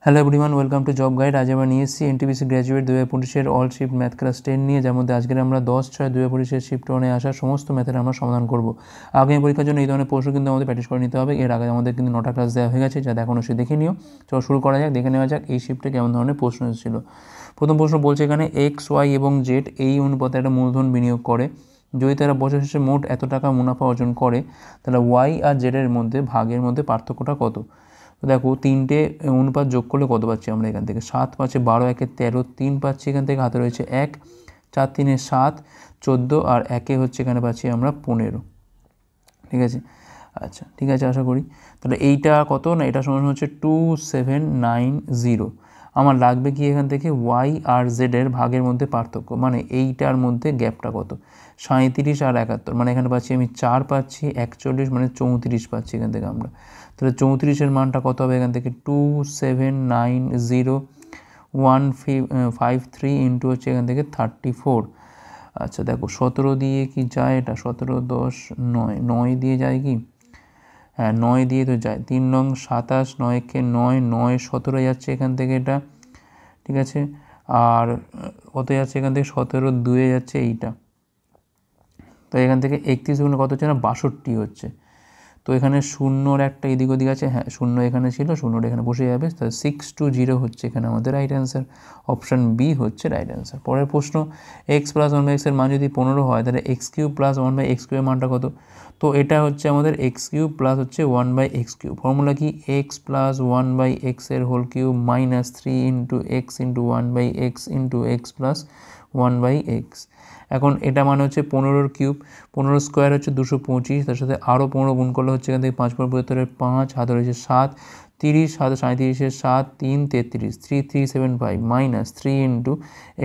Hello everyone, welcome to job guide. আজ আমরা নিয়ে এসেছি এনটিপিসি গ্র্যাজুয়েট 2025-এর অল শিফট ম্যাথ ক্লাস 10 নিয়ে, যার মধ্যে আজকের আমরা 10/6/2025 শিফট 1-এ আসা সমস্ত ম্যাথের আমরা সমাধান করব। আগামী পরীক্ষার জন্য এই ধরনের প্রশ্ন কিন্তু আমাদের প্র্যাকটিস করে নিতে হবে। এর আগে আমাদের কিন্তু 9টা ক্লাস দেওয়া হয়ে গেছে, যা এখনও সে দেখে নিও। চলো শুরু করা যাক, দেখে নেওয়া যাক এই শিফটে কেমন ধরনের প্রশ্ন এসেছিল। প্রথম প্রশ্ন বলছে এখানে এক্স, ওয়াই এবং জেড এই অনুপাতে একটা মূলধন বিনিয়োগ করে। যদি তারা বছর শেষে মোট এত টাকা মুনাফা অর্জন করে, তাহলে ওয়াই আর জেডের মধ্যে ভাগের মধ্যে পার্থক্যটা কত? তো দেখো, তিনটে অনুপাত যোগ করলে কত পাচ্ছি আমরা এখান থেকে? 7 পাচ্ছে 12, 1-এ 13, 3 পাচ্ছি এখান থেকে, হাতে রয়েছে 1, 4 3-এ 7, 14 আর 1-এ হচ্ছে এখানে পাচ্ছি আমরা 15। ঠিক আছে, আচ্ছা ঠিক আছে, আশা করি। তাহলে এইটা কত না, এটা সমান হচ্ছে 2790। আমার লাগবে কি এখান থেকে ওয়াই আর জেডের ভাগের মধ্যে পার্থক্য, মানে এইটার মধ্যে গ্যাপটা কত? 37 আর 71, মানে এখানে পাচ্ছি আমি 4 পাচ্ছি, 41 মানে 34 পাচ্ছি এখান থেকে আমরা। তাহলে 34-এর মানটা কত হবে এখান থেকে? 2790153 ইন্টু হচ্ছে এখান থেকে 34। আচ্ছা দেখো, 17 দিয়ে কি যায় এটা? 17 10 9, 9 দিয়ে যায় কি? হ্যাঁ, 9 দিয়ে তো যায়। 3 নং 27, 9-কে 9, 9 17 যাচ্ছে এখান থেকে এটা। ঠিক আছে, আর কত যাচ্ছে এখান থেকে? 17 2-এ যাচ্ছে এইটা। তো এখান থেকে 31 গুণ কত হচ্ছে না? 62 হচ্ছে। তো এখানে শূন্যর একটা এদিক ওদিক আছে, হ্যাঁ শূন্য এখানে ছিল, শূন্যটা এখানে বসে যাবে। তাহলে 620 হচ্ছে এখানে আমাদের রাইট অ্যান্সার। অপশান বি হচ্ছে রাইট অ্যান্সার। পরের প্রশ্ন, এক্স প্লাস 1/x এর মান যদি 15 হয়, তাহলে এক্স কিউব প্লাস 1/x কিউবের মানটা কত? তো এটা হচ্ছে আমাদের এক্স কিউব প্লাস হচ্ছে 1/x কিউব। ফর্মুলা কি? এক্স প্লাস 1/x এর whole cube minus 3 into x into 1/x into x plus 1/x। এখন এটা মানে হচ্ছে 15 কিউব, 15 স্কোয়ার হচ্ছে 225, তার সাথে আরও 15 গুণ করলে হচ্ছে এখান থেকে 5 75-এর 5, হাতে রয়েছে 7, 30 7 37-এর 7, 3 33, 3375 মাইনাস 3 ইন্টু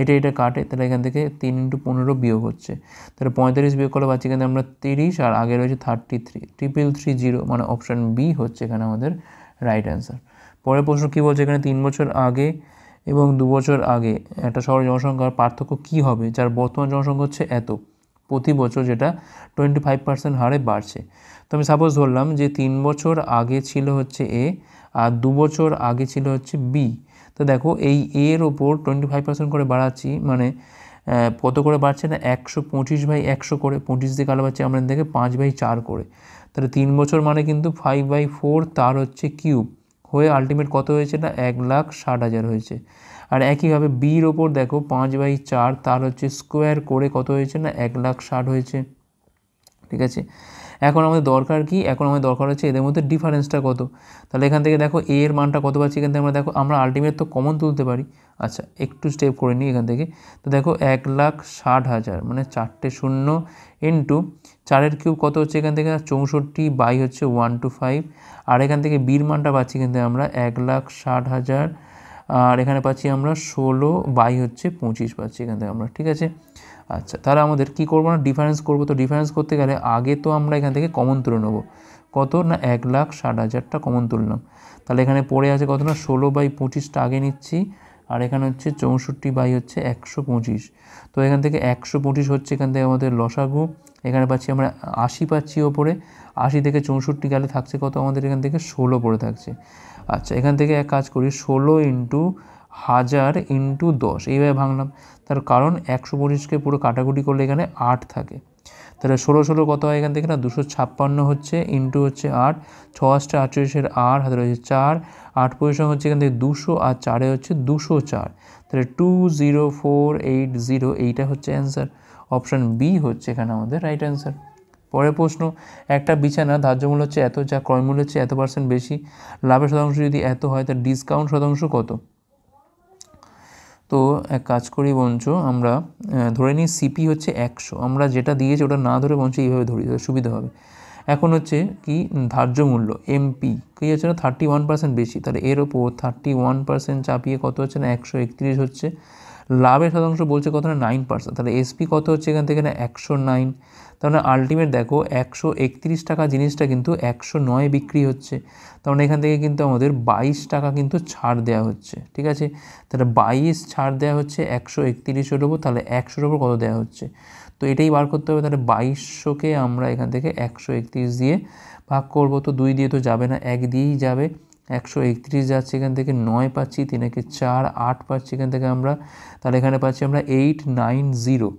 এটা কাটে, তাহলে এখান থেকে 3 ইন্টু 15 বিয়োগ হচ্ছে। তাহলে 45 বিয়োগ করলে পাচ্ছি এখানে আমরা 30, আর আগে রয়েছে 33, 3330, মানে অপশান বি হচ্ছে এখানে আমাদের রাইট অ্যান্সার। পরের প্রশ্ন কী বলছে এখানে? 3 বছর আগে এবং 2 বছর আগে একটা শহরের জনসংখ্যার পার্থক্য কী হবে, যার বর্তমান জনসংখ্যা হচ্ছে এত, প্রতি বছর যেটা 25% হারে বাড়ছে। তো আমি সাপোজ ধরলাম যে 3 বছর আগে ছিল হচ্ছে এ, আর 2 বছর আগে ছিল হচ্ছে বি। তো দেখো, এই এর ওপর 25% করে বাড়াচ্ছি, মানে কত করে বাড়ছে না? 125/100 করে, 25 দিয়ে কালো পাচ্ছি আমরা থেকে 5/4 করে। তাহলে 3 বছর মানে কিন্তু 5/4 তার হচ্ছে কিউব হয়ে আলটিমেট কত হয়েছে না? 1,60,000 হয়েছে। আর একইভাবে বির ওপর দেখো 5/4 তার হচ্ছে স্কোয়ার করে কত হয়েছে না? 1,60,000 হয়েছে। ঠিক আছে, এখন আমাদের দরকার কি? এখন আমাদের দরকার হচ্ছে এদের মধ্যে ডিফারেন্সটা কত। তাহলে এখান থেকে দেখো এ এর মানটা কত পাচ্ছি এখান থেকে আমরা, দেখো আমরা আলটিমেট তো কমন তুলতে পারি। আচ্ছা একটু স্টেপ করে নিই এখান থেকে। তো দেখো 1,60,000 মানে 4টে শূন্য ইন্টু 4-এর কিউব কত হচ্ছে এখান থেকে? 64 বাই হচ্ছে 125, আর এখান থেকে বির মানটা পাচ্ছি কিন্তু আমরা 1,60,000, আর এখানে পাচ্ছি আমরা 16 বাই হচ্ছে 25 পাচ্ছি এখান থেকে আমরা। ঠিক আছে, আচ্ছা তাহলে আমাদের কি করবো না? ডিফারেন্স করবো। তো ডিফারেন্স করতে গেলে আগে তো আমরা এখান থেকে কমন তুলে নেবো। কত না? 1,60,000টা কমন তুললাম। তাহলে এখানে পড়ে আছে কত না? 16/25টা আগে নিচ্ছি, আর এখানে হচ্ছে 64 বাই হচ্ছে 125। তো এখান থেকে 125 হচ্ছে এখান থেকে আমাদের লসাগু। এখানে পাচ্ছি আমরা 80 পাচ্ছি ওপরে, 80 থেকে 64 গেলে থাকছে কত আমাদের এখান থেকে? 16 পড়ে থাকছে। আচ্ছা এখান থেকে এক কাজ করি, 16 ইন্টু 1000 ইন্টু 10 এইভাবে ভাঙলাম। তার কারণ 125কে পুরো কাটাকুটি করলে এখানে 8 থাকে। তাহলে 16 কত হয় এখান থেকে না? 256 হচ্ছে, ইন্টু হচ্ছে 8, 6 48-এর 8, হাতে রয়েছে 4, 8 পজিশন হচ্ছে এখান থেকে 200, আর 4-এ হচ্ছে 204। তাহলে 20480, এইটা হচ্ছে অ্যান্সার। অপশান বি হচ্ছে এখানে আমাদের রাইট অ্যান্সার। পরের প্রশ্ন, একটা বিছানা ধার্য মূল্য হচ্ছে এত, যা ক্রয় মূল্য হচ্ছে এত % বেশি, লাভের শতাংশ যদি এত হয়, তার ডিসকাউন্ট শতাংশ কত? তো এক কাজ করি বঞ্চ, আমরা ধরে নিই সিপি হচ্ছে 100, আমরা যেটা দিয়েছি ওটা না ধরে বঞ্চ এইভাবে ধরি, তাহলে সুবিধা হবে। এখন হচ্ছে কি ধার্য মূল্য এমপি কী হচ্ছে না? 31% বেশি, তাহলে এর ওপর 31% চাপিয়ে কত হচ্ছে না? 131 হচ্ছে। লাভের শতাংশ বলছে কত না? 9%, তাহলে এসপি কত হচ্ছে এখান থেকে না? 109। তাহলে আলটিমেট দেখো 131 টাকা জিনিসটা কিন্তু 109 বিক্রি হচ্ছে, তাহলে এখান থেকে কিন্তু আমাদের 22 টাকা কিন্তু ছাড় দেওয়া হচ্ছে। ঠিক আছে, তাহলে 22 ছাড় দেওয়া হচ্ছে 131-এর ওপর, তাহলে 100-এর ওপর কত দেওয়া হচ্ছে? তো এটাই বার করতে হবে। তাহলে 2200-কে আমরা এখান থেকে 131 দিয়ে ভাগ করব। তো 2 দিয়ে তো যাবে না, 1 দিয়েই যাবে। 131 যাচ্ছে এখান থেকে, 9 পাচ্ছি, 3 একে 4, 8 পাচ্ছি এখান থেকে আমরা, তাহলে এখানে পাচ্ছি আমরা 890।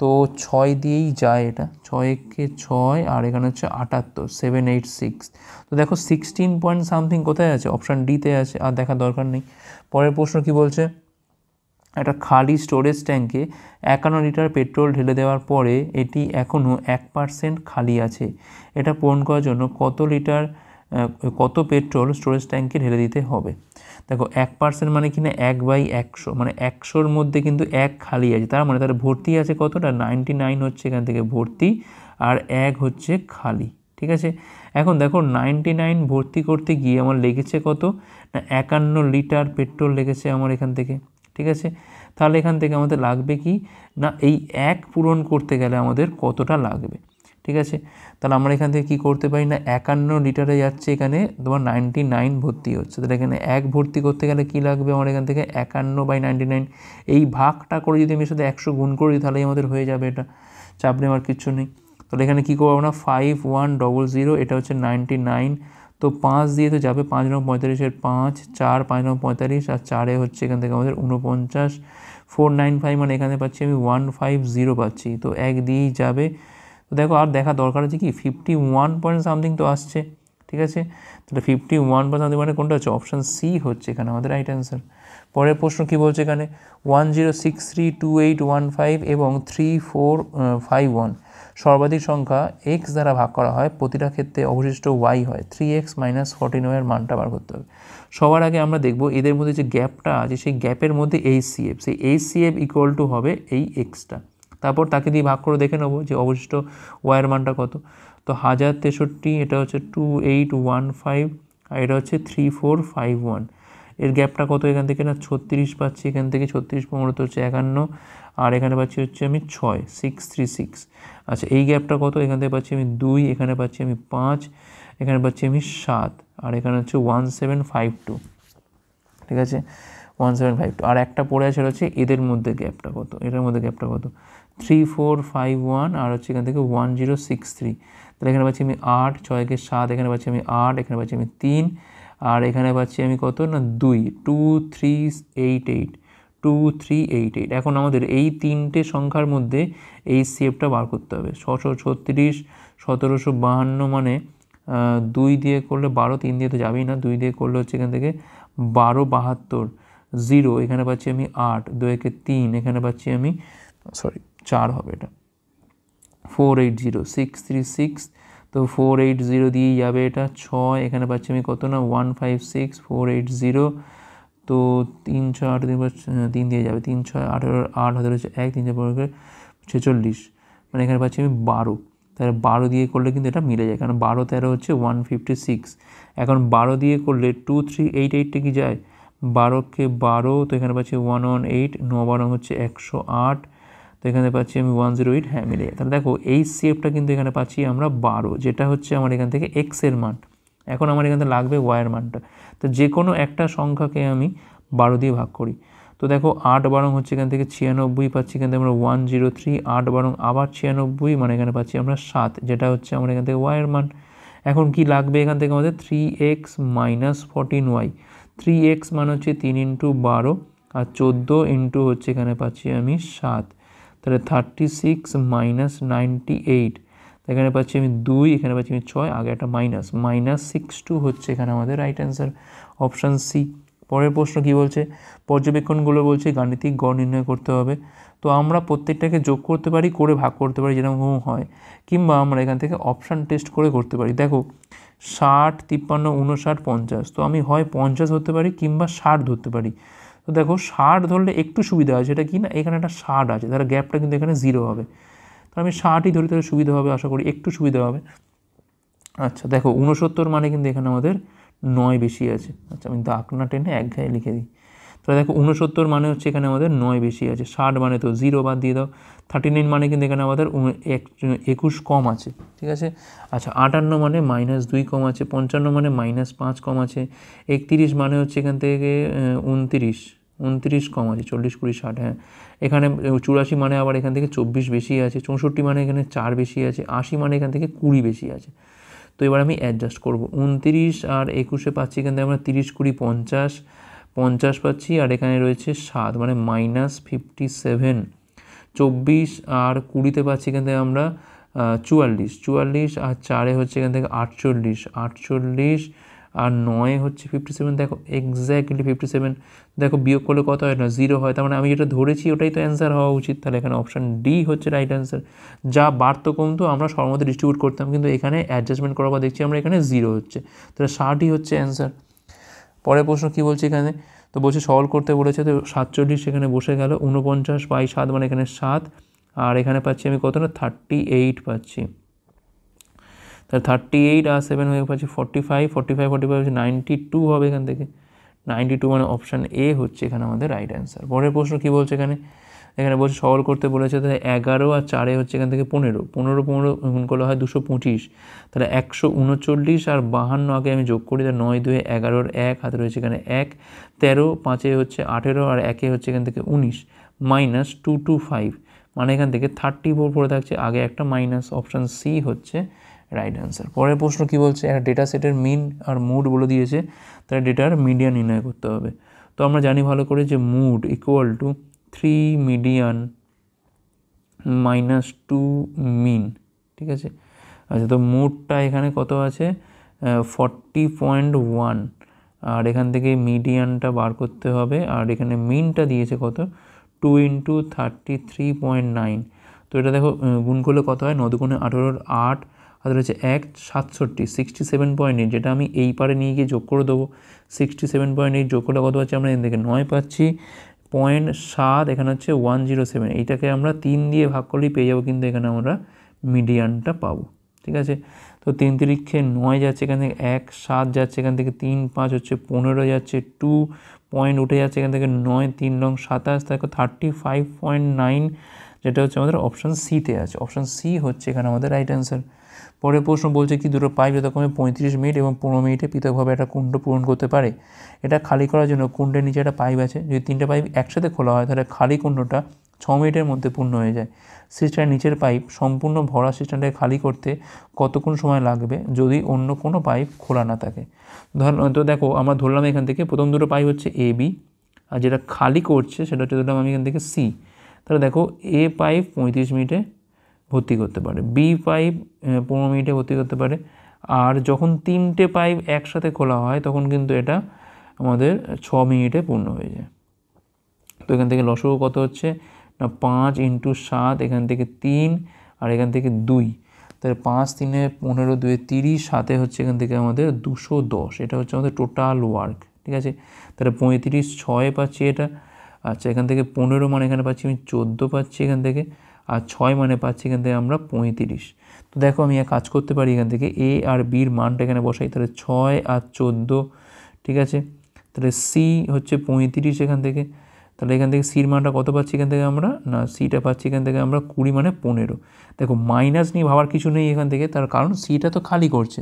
তো 6 দিয়েই যায় এটা, 6 একে 6 আর এখানে হচ্ছে 78, 786। তো দেখো 16 পয়েন্ট সামথিং কোথায় আছে, অপশান ডিতে আছে, আর দেখার দরকার নেই। পরের প্রশ্ন কি বলছে, একটা খালি স্টোরেজ ট্যাঙ্কে 51 লিটার পেট্রোল ঢেলে দেওয়ার পরে এটি এখনও 1% খালি আছে। এটা পূরণ করার জন্য কত পেট্রোল স্টোরেজ ট্যাঙ্কে ঢেলে দিতে হবে। দেখো 1% মানে কিনা 1/100, মানে 100-র মধ্যে কিন্তু 1 খালি আছে, তার মানে তার ভর্তি আছে কতটা, 99 হচ্ছে এখান থেকে ভর্তি, আর 1 হচ্ছে খালি। ঠিক আছে, এখন দেখো 99 ভর্তি করতে গিয়ে আমার লেগেছে কত না, 51 লিটার পেট্রোল লেগেছে আমার এখান থেকে। ঠিক আছে, তাহলে এখান থেকে আমাদের লাগবে কি না, এই 1 পূরণ করতে গেলে আমাদের কতটা লাগবে। ঠিক আছে, তাহলে আমরা এখান থেকে কী করতে পারি না, 51 লিটারে যাচ্ছে, এখানে তোমার 99 ভর্তি হচ্ছে, তাহলে এখানে 1 ভর্তি করতে গেলে কি লাগবে আমার এখান থেকে 51/99, এই ভাগটা করে যদি আমি সাথে 100 গুণ করি তাহলেই আমাদের হয়ে যাবে, এটা চাপ নেওয়ার কিচ্ছু নেই। তাহলে এখানে কী করবো না, 5100, এটা হচ্ছে 99, তো 5 দিয়ে তো যাবে, 5 9 45, 5 4 5 9 45, আর 4 হচ্ছে এখান থেকে আমাদের 49, 495, মানে এখানে পাচ্ছি আমি 150 পাচ্ছি, তো 1 দিয়েই যাবে। তো দেখো আর দেখা দরকার আছে কি, 51 পয়েন্ট সামথিং তো আসছে। ঠিক আছে, তাহলে 51 পয়েন্ট সামথিং মানে কোনটা হচ্ছে, অপশান সি হচ্ছে এখানে আমাদের রাইট অ্যান্সার। পরের প্রশ্ন কী বলছে এখানে, 10632815 এবং 3451 সর্বাধিক সংখ্যা x দ্বারা ভাগ করা হয়, প্রতিটা ক্ষেত্রে অবশিষ্ট y হয়, 3x - 14y এর মানটা বার করতে হবে। সবার আগে আমরা দেখব এদের মধ্যে যে গ্যাপটা আছে সেই গ্যাপের মধ্যে HCF, সেই HCF ইকুয়াল টু হবে এই এক্সটা, তারপর তাকে দিয়ে ভাগ করে দেখে নেবো যে অবশিষ্ট ওয়াইয়ের মানটা কত। তো 1063, এটা হচ্ছে 2815, আর এটা হচ্ছে 3451, এর গ্যাপটা কত এখান থেকে না 36 পাচ্ছি, এখান থেকে 36 15 হচ্ছে 51, আর এখানে পাচ্ছি হচ্ছে আমি 6, 636। আচ্ছা, এই গ্যাপটা কত, এখান থেকে পাচ্ছি আমি 2, এখানে পাচ্ছি আমি 5, এখানে পাচ্ছি আমি 7, আর এখানে হচ্ছে 1752। ঠিক আছে, 1752, আর একটা পড়ে আছে হচ্ছে এদের মধ্যে গ্যাপটা কত, এটার মধ্যে গ্যাপটা কত, 3451, আর হচ্ছে এখান থেকে 1063। তাহলে এখানে পাচ্ছি আমি 8, 6 কে 7, এখানে পাচ্ছি আমি 8, এখানে পাচ্ছি আমি 3, আর এখানে পাচ্ছি আমি কত না 2, 2388, 2388। এখন আমাদের এই তিনটে সংখ্যার মধ্যে এই সেপটা বার করতে হবে। 636, 1752, মানে 2 দিয়ে করলে 12, 3 দিয়ে তো যাবেই না, 2 দিয়ে করলে হচ্ছে এখান থেকে 1272, 0, এখানে পাচ্ছি আমি 8, 2 একে 3, এখানে পাচ্ছি আমি 4 হবে, এটা 480, 636, তো 480 দিয়েই যাবে, এটা 6, এখানে পাচ্ছি আমি কত না 156, 480, তো 3 6 8 3 দিয়ে যাবে, 3 6 8 8 হাতে রয়েছে 1, 3 4 46, মানে এখানে পাচ্ছি আমি 12, তাহলে 12 দিয়ে করলে কিন্তু এটা মিলে যায়, কারণ 12 13 হচ্ছে 156। এখন 12 দিয়ে করলে 2388 কি যায়, 12কে 12, তো এখানে পাচ্ছি 118, 9 12 হচ্ছে 108, তো এখানে পাচ্ছি আমি 108, হ্যাঁ মিলে যায়। তাহলে দেখো এই সেপটা কিন্তু এখানে পাচ্ছি আমরা 12, যেটা হচ্ছে আমার এখান থেকে এক্স এর মান। এখন আমার এখান থেকে লাগবে ওয়াইয়ের মানটা, তো যে কোনো একটা সংখ্যাকে আমি 12 দিয়ে ভাগ করি। তো দেখো 8 12 হচ্ছে এখান থেকে 96 পাচ্ছি, এখান থেকে আমরা 103, 8 12 আবার 96, মানে এখানে পাচ্ছি আমরা 7, যেটা হচ্ছে আমার এখান থেকে ওয়াইয়ের মান। এখন কি লাগবে এখান থেকে আমাদের 3x - 14y, 3x মানে হচ্ছে 3 × 12, আর 14 ইন্টু হচ্ছে এখানে পাচ্ছি আমি 7, তাহলে 36 - 98, এখানে পাচ্ছি আমি 2, এখানে পাচ্ছি আমি 6, আগে একটা -62 হচ্ছে এখানে আমাদের রাইট অ্যান্সার, অপশান সি। পরের প্রশ্ন কি বলছে, পর্যবেক্ষণগুলো বলছে গাণিতিক গড় নির্ণয় করতে হবে। তো আমরা প্রত্যেকটাকে যোগ করতে পারি, করে ভাগ করতে পারি যেরকম হয়, কিংবা আমরা এখান থেকে অপশান টেস্ট করে করতে পারি। দেখো 60 53 59 50, তো আমি হয় 50 ধরতে পারি কিংবা 60 ধরতে পারি। তো দেখো 60 ধরলে একটু সুবিধা আছে, এটা কি না এখানে একটা 60 আছে, তাহলে গ্যাপটা কিন্তু এখানে 0 হবে, তো আমি 60ই ধরি, তাহলে সুবিধা হবে, আশা করি একটু সুবিধা হবে। আচ্ছা দেখো 69 মানে কিন্তু এখানে আমাদের 9 বেশি আছে, আচ্ছা আমি দাগ না টেনে এক ঘায়ে লিখে দিই। তাহলে দেখো 69 মানে হচ্ছে এখানে আমাদের 9 বেশি আছে, 60 মানে তো 0 বাদ দিয়ে দাও, 39 মানে কিন্তু এখানে আমাদের 21 কম আছে। ঠিক আছে, আচ্ছা 58 মানে -2 কম আছে, 55 মানে -5 কম আছে, 31 মানে হচ্ছে এখান থেকে 29 কম আছে, 40 20 60, হ্যাঁ এখানে 84 মানে আবার এখান থেকে 24 বেশি আছে, 64 মানে এখানে 4 বেশি আছে, 80 মানে এখান থেকে 20 বেশি আছে। তো এবার আমি অ্যাডজাস্ট করবো। 29 আর 21 পাচ্ছি এখান থেকে আমরা 30, 20, 50, 50 পাচ্ছি, আর এখানে রয়েছে 7 মানে -57। 24 আর 20 পাচ্ছি এখান থেকে আমরা 44, 44 আর 4 হচ্ছে এখান থেকে 48, 48 আর 9 হচ্ছে 57। দেখো এক্স্যাক্টলি 57। দেখো বিয়োগ করলে কত হয় না, 0 হয়। তার মানে আমি যেটা ধরেছি ওটাই তো অ্যান্সার হওয়া উচিত। তাহলে এখানে অপশান ডি হচ্ছে রাইট অ্যান্সার। যা বাড়তো কমতো আমরা সর্বমধ্যে ডিস্ট্রিবিউট করতাম, কিন্তু এখানে অ্যাডজাস্টমেন্ট করার পর দেখছি আমরা এখানে 0 হচ্ছে। তাহলে 60ই হচ্ছে অ্যান্সার। পরের প্রশ্ন কী বলছে এখানে, তো বলছে সলভ করতে বলেছে, তো 47 সেখানে বসে গেল। 49/7 মানে এখানে 7, আর এখানে পাচ্ছি আমি কত না 38 পাচ্ছি। তাহলে 38 আর 7 হয়ে পাচ্ছি 45, 45, 45 হচ্ছে 92 হবে এখান থেকে। 92 মানে অপশান এ হচ্ছে এখানে আমাদের রাইট অ্যান্সার। পরের প্রশ্ন কী বলছে এখানে, এখানে বলছে সলভ করতে বলেছে, তাহলে 11 আর 4 হচ্ছে এখান থেকে 15, 15 15 গুণ করলে হয় 225, তাহলে 139 আর 52 আগে আমি যোগ করি, তাহলে 9 2 11, 1 হাতে রয়েছে এখানে 1, 13, 5 হচ্ছে 18 আর 1 হচ্ছে এখান থেকে 19, -225 মানে এখান থেকে 34 পড়ে থাকছে, আগে একটা মাইনাস। অপশান সি হচ্ছে রাইট অ্যান্সার। পরের প্রশ্ন কী বলছে, একটা ডেটা সেটের মিন আর মুড বলে দিয়েছে, তাহলে ডেটার মিডিয়ান নির্ণয় করতে হবে। তো আমরা জানি ভালো করে যে মুড ইকুয়াল টু 3 মিডিয়ান -2 মিন, ঠিক আছে। আচ্ছা, তো মুডটা এখানে কত আছে 40.1, আর এখান থেকে মিডিয়ানটা বার করতে হবে, আর এখানে মিনটা দিয়েছে কত 2 × 33.9। তো এটা দেখো গুণ করলে কত হয়, 9 2 18, 8 আর রয়েছে 1, 67, 67.8, যেটা আমি এই পারে নিয়ে গিয়ে যোগ করে দেবো। 67.8 যোগ করলে কত পাচ্ছি আমরা এখান থেকে 9 পাচ্ছি, 0.7 এখানে হচ্ছে 107, এইটাকে আমরা 3 দিয়ে ভাগ করলেই পেয়ে যাবো, কিন্তু এখানে আমরা মিডিয়ানটা পাবো, ঠিক আছে। তো 3 3 9 যাচ্ছে এখান থেকে, 1 7 যাচ্ছে এখান থেকে, 3 5 হচ্ছে 15 যাচ্ছে, 2 পয়েন্ট উঠে যাচ্ছে এখান থেকে 9, 3 9 27, দেখো 35.9, যেটা হচ্ছে আমাদের অপশান সিতে আছে। অপশান সি হচ্ছে এখানে আমাদের রাইট অ্যান্সার। পরের প্রশ্ন বলছে কি, দুটো পাইপ যথাক্রমে 35 মিনিট এবং 15 মিনিটে পৃথকভাবে একটা কুণ্ড পূরণ করতে পারে। এটা খালি করার জন্য কুণ্ডের নিচে একটা পাইপ আছে, যদি 3টে পাইপ একসাথে খোলা হয় তাহলে খালি কুণ্ডটা 6 মিনিটের মধ্যে পূর্ণ হয়ে যায়। সিস্টেমের নিচের পাইপ সম্পূর্ণ ভরা সিস্টেমটাকে খালি করতে কতক্ষণ সময় লাগবে যদি অন্য কোনো পাইপ খোলা না থাকে। তো দেখো আমরা ধরলাম এখান থেকে প্রথম দুটো পাইপ হচ্ছে এ বি, আর যেটা খালি করছে সেটা হচ্ছে ধরলাম আমি এখান থেকে সি। তাহলে দেখো এ পাইপ 35 মিনিটে ভর্তি করতে পারে, বি পাইপ 15 মিনিটে ভর্তি করতে পারে, আর যখন 3টে পাইপ একসাথে খোলা হয় তখন কিন্তু এটা আমাদের 6 মিনিটে পূর্ণ হয়ে যায়। তো এখান থেকে লসগু কত হচ্ছে না 5 × 7, এখান থেকে 3 আর এখান থেকে 2, তাহলে 5 3 15 2 30, 7 হচ্ছে এখান থেকে আমাদের 210, এটা হচ্ছে আমাদের টোটাল ওয়ার্ক, ঠিক আছে। তাহলে 35 6 পাচ্ছি এটা। আচ্ছা, এখান থেকে 15 মানে এখানে পাচ্ছি আমি 14 পাচ্ছি এখান থেকে, আর 6 মানে পাচ্ছি এখান থেকে আমরা 35। তো দেখো আমি এক কাজ করতে পারি, এখান থেকে এ আর বির মানটা এখানে বসাই, তাহলে 6 আর 14, ঠিক আছে। তাহলে সি হচ্ছে 35 এখান থেকে, তাহলে এখান থেকে সির মানটা কত পাচ্ছি এখান থেকে আমরা, না সিটা পাচ্ছি এখান থেকে আমরা 20 মানে 15। দেখো মাইনাস নিয়ে ভাবার কিছু নেই এখান থেকে, তার কারণ সিটা তো খালি করছে।